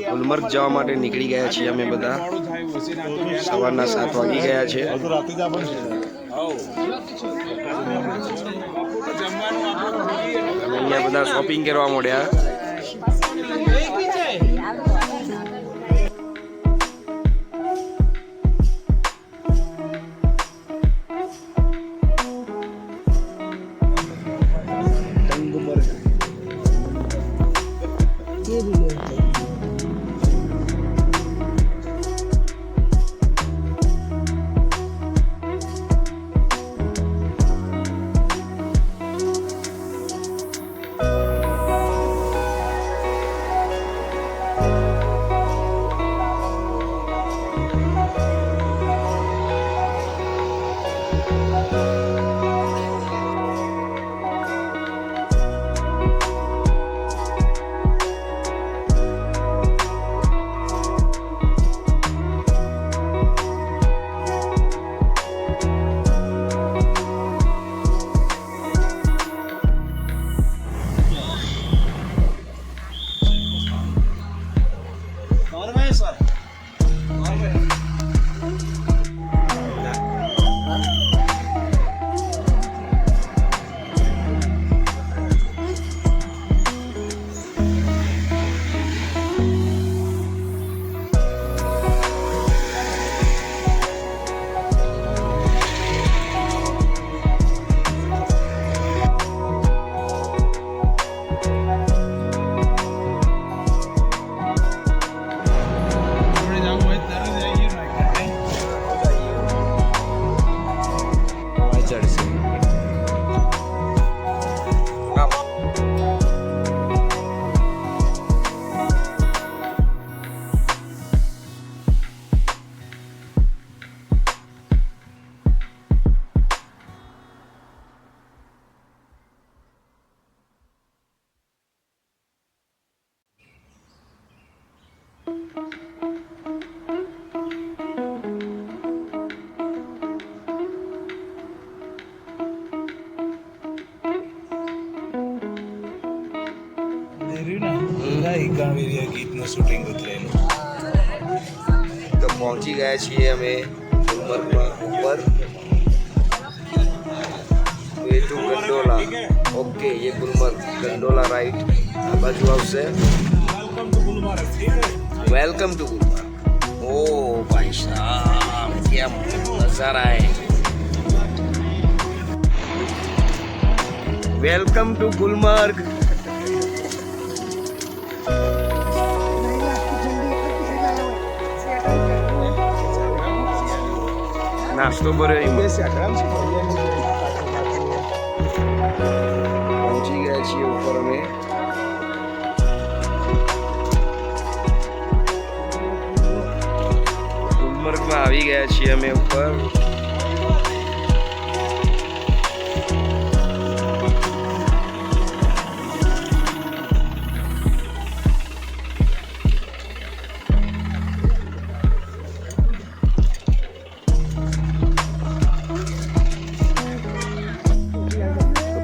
ગુલમર્ગ જવા માટે નીકળી ગયા છીએ અમે બધા. સવારના 7 વાગી ગયા છે. અહીંયા બધા શોપિંગ કરવા મળ્યા. શૂટિંગ ઉતરેલું તો પહોંચી ગયા છીએ અમે ગુલમર્ગમાં ઉપર. Way to gondola. ઓકે, ये गुलमर्ग गंडोला राइड આ બાજુ આવશે. Welcome to Gulmarg. ओ भाई साहब क्या नजारा है. Welcome to Gulmarg. નાસ્તો ભર્યો પહોંચી ગયા છીએ ઉપર અમે. ગુલમર્ગમાં આવી ગયા છીએ અમે ઉપર.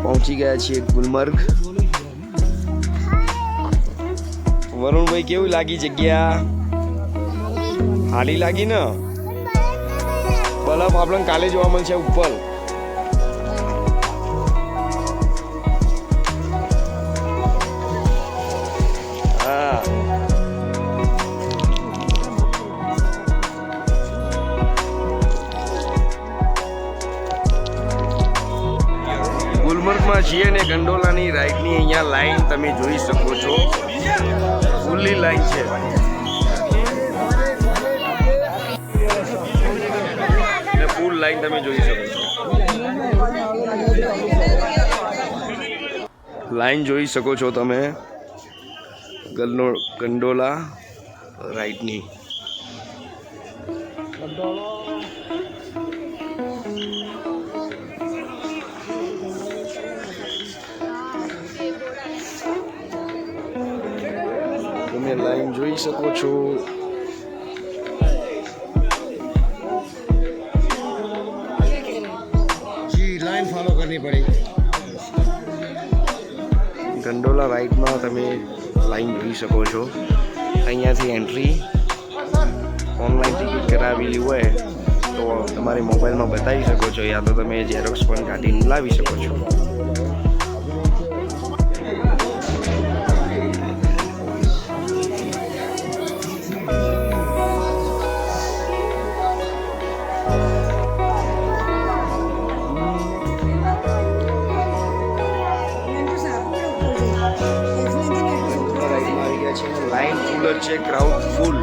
પહોંચી ગયા છીએ ગુલમર્ગ. વરુણભાઈ કેવું લાગી જગ્યા? હાલી લાગી ને? બલબ આપણને કાલે જોવા મળશે ઉપર. હા, ગુલમર્ગમાં છીએ ને ગંડોલાની રાઈડની અહીંયા લાઈન તમે જોઈ શકો છો. ફૂલ્લી લાઈન છે. ફૂલ લાઈન તમે જોઈ શકો છો. લાઈન જોઈ શકો છો તમે ગંડોલા રાઈડની. તમે લાઈન જોઈ શકો છો. जी लाइन फॉलो करनी पड़ेगी. ગંડોલા રાઇડમાં તમે લાઈન જોઈ શકો છો. અહીંયાથી એન્ટ્રી ઓનલાઈન ટિકિટ કરાવેલી હોય તો તમારી મોબાઈલમાં બતાવી શકો છો, યા તો તમે ઝેરોક્સ પણ કાઢીને લાવી શકો છો. લાઈન ફૂલ જ છે, ક્રાઉડ ફૂલ.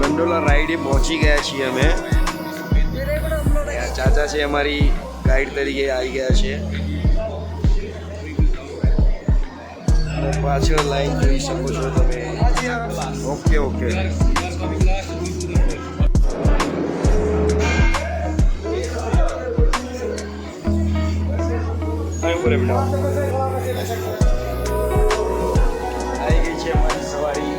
ગંડોલા રાઈડે પહોંચી ગયા છીએ અમે. ચાચા છે અમારી ગાઈડ તરીકે આવી ગયા છે. પાછળ લાઈન જોઈ શકો છો તમે. Okay okay. આવી ગઈ છે અમારી સવારી.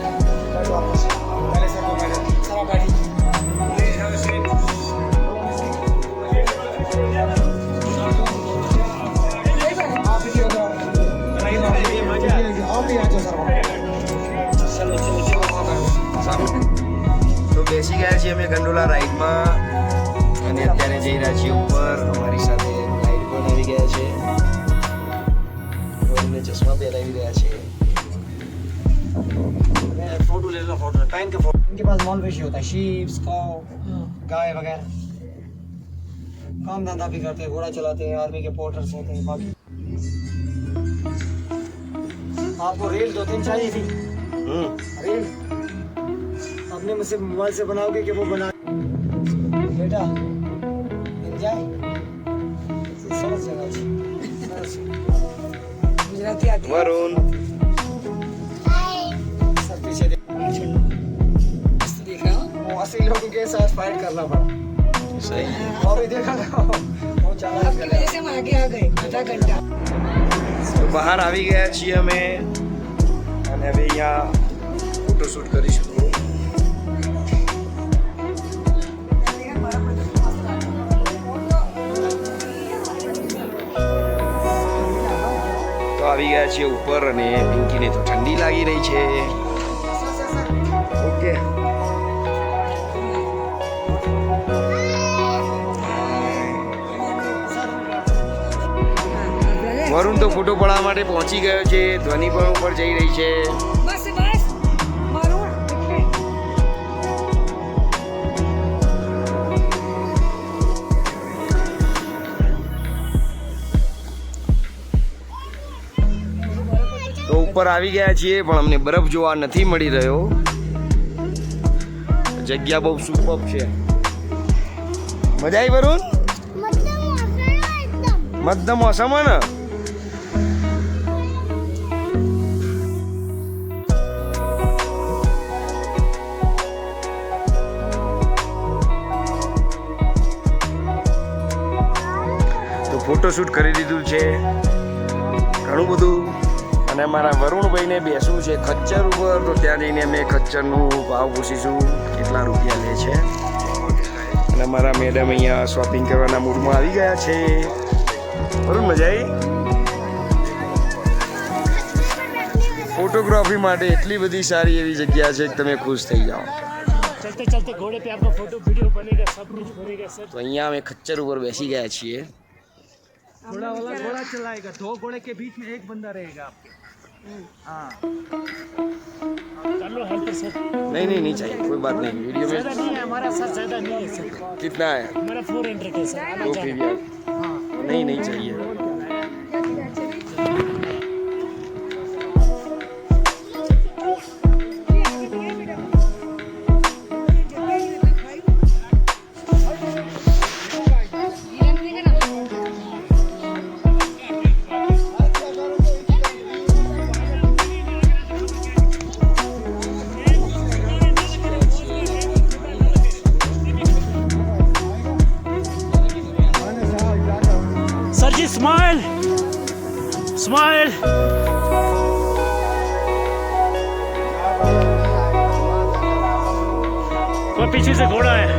તો બેસી ગયા છીએ અમે ગંડોલા રાઈડમાં અને અત્યારે જઈ રહ્યા છીએ ઉપર. અમારી સાથે ગાઈડ પણ આવી ગયા છે. चश्मा पहनाई रहा है. फोटो ले लो, फोटो टाइम के फोटो. इनके पास मॉलवेशी होता है, शीप्स काऊ गाय वगैरह. काम धंधा भी करते हैं, घोड़ा चलाते हैं, आर्मी के पोर्टर्स होते हैं. बाकी आपको रेल 2-3 चाहिए थी. रेल आपने मुझसे मोबाइल से बनाओगे कि वो बना बेटा मिल जाए. समझ जाएगा. वरुण सर पीछे देखा वो 80 लोगों के साथ फाइट करना पड़ा. सही. और भी देखा था वो चला आपकी वजह से हम आगे आ गए आधा घंटा. तो બહાર આવી ગયા છીએ અમે અને હવે અહીંયા ફોટો શૂટ કરીશું. આવી ગયા છીએ ઉપર અને પિંકીને તો ઠંડી લાગી રહી છે. ઓકે. વરુણ તો ફોટો પાડવા માટે પહોંચી ગયો છે. ધ્વનિ પણ ઉપર જઈ રહી છે. તો ઉપર આવી ગયા છીએ પણ અમને બરફ જોવા નથી મળી રહ્યો. જગ્યા બહુ સુપર છે. મજા આવી વરુણ? મધ્યમ મોસમ ને. તો ફોટોશૂટ કરી દીધું છે ઘણું બધું. અને મારા વરુણભાઈને બેસવું છે ખચ્ચર ઉપર. તો ત્યાં જઈને અમે ખચ્ચરનું ભાવ પૂછીશું કેટલા રૂપિયા લે છે. અને મારા મેડમ અહીંયા શોપિંગ કરવાના મૂડમાં આવી ગયા છે. વરુણ મજા આવી? ફોટોગ્રાફી માટે એટલી બધી સારી એવી જગ્યા છે કે તમે ખુશ થઈ જાઓ. चलते चलते घोड़े पे आपका फोटो वीडियो बनेगा, सब कुछ बनेगा सर. તો અહીંયા અમે ખચ્ચર ઉપર બેસી ગયા છીએ. घोड़ा वाला घोड़ा चलाएगा, 2 घोड़े के बीच में एक बंदा रहेगा आपके. हाँ कर लो हेल्प सर. नहीं नहीं नहीं चाहिए, कोई बात नहीं. वीडियो में ज़्यादा नहीं है हमारा सर, ज़्यादा नहीं है सर. कितना है? हमारा 400 है सर. तो फिर यार नहीं नहीं चाहिए. Smile smile. वो पीछे से घोड़ा है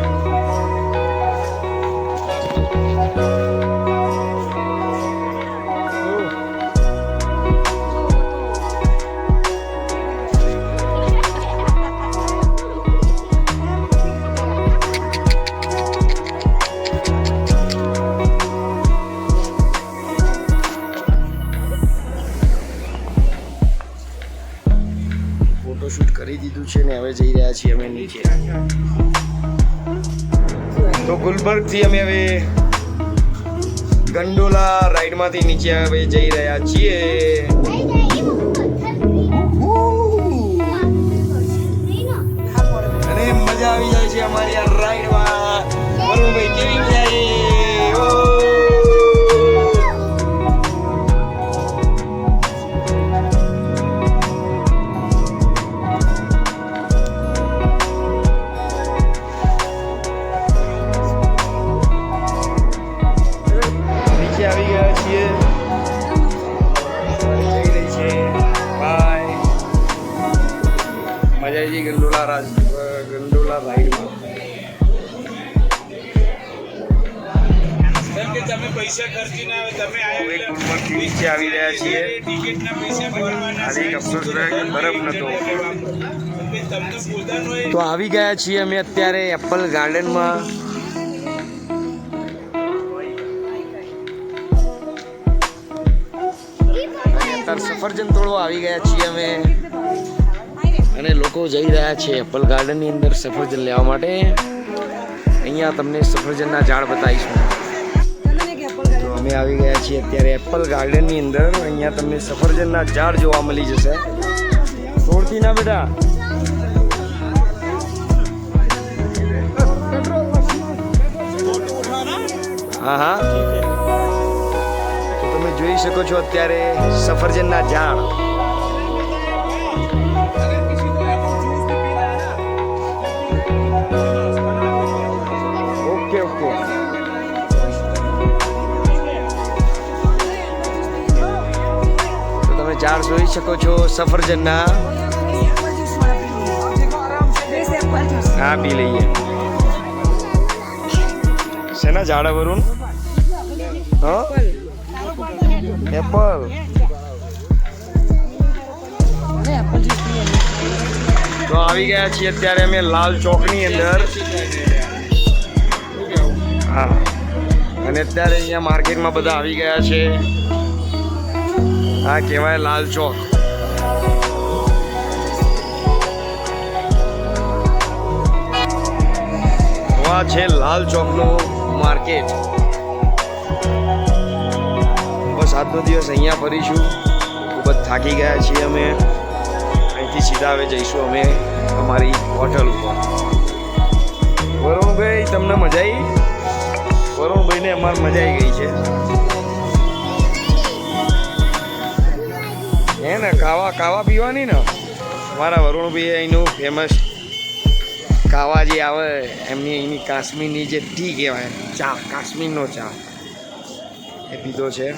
ફોટોશૂટ કરી દીધું છે ને હવે જઈ રહ્યા છીએ અમે નીચે. તો ગુલબર્ગથી અમે હવે ગંડોલા રાઈડમાંથી નીચે હવે જઈ રહ્યા છીએ. અને મજા આવી જાય છે અમારી આ રાઈડમાં. વરુણભાઈ કેવી મજા આવી? આવી ગયા છીએ. જઈ રહી છે. બાય. મજા આવી ગઈ ગંડોલા રાઈડમાં. તમે પૈસા ખર્ચીને આવે તમે હવે ગુલબર્ગથી નીચે આવી રહ્યા છીએ. ટિકિટના પૈસા ભરવાના આજે એક અફસોસ રહ્યો કે બરફ નતો. તમને પોતાનો તો આવી ગયા છીએ અમે અત્યારે એપલ ગાર્ડનમાં. સફરજન તોડવા આવી ગયા છીએ અમે. અને લોકો જઈ રહ્યા છે એપલ ગાર્ડનની અંદર સફરજન લેવા માટે. અહીંયા તમને સફરજનના ઝાડ બતાવીશું. તો અમે આવી ગયા છીએ અત્યારે એપલ ગાર્ડનની અંદર. અહીંયા તમને સફરજનના ઝાડ જોવા મળી જશે. તોડતી ના બેટા. હા હા, તો તમે જોઈ શકો છો અત્યારે સફરજનના ઝાડ. Okay okay. તો તમે ઝાડ જોઈ શકો છો સફરજનના. હા બી લઈએ. શેના ઝાડ વરુણ? હા એપલ. તો આવી ગયા છીએ અત્યારે અમે લાલ ચોકની અંદર. હા, અને અત્યારે અહીંયા માર્કેટમાં બધા આવી ગયા છે. આ કહેવાય લાલ ચોક. તો આ છે લાલ ચોકનું માર્કેટ. બસ આજનો દિવસ અહીંયા ફરીશું. ખૂબ જ થાકી ગયા છીએ અમે. અહીંથી સીધા હવે જઈશું અમે અમારી હોટલ ઉપર. વરુણભાઈ તમને મજા આવી? વરુણભાઈને અમારે મજા આવી ગઈ છે. હે ને કાવા પીવાની ને અમારા વરુણભાઈ અહીંનું ફેમસ કાવા જે આવે એમની અહીંની કાશ્મીરની જે ટી કહેવાય, ચા, કાશ્મીરનો ચા એ પીધો છે.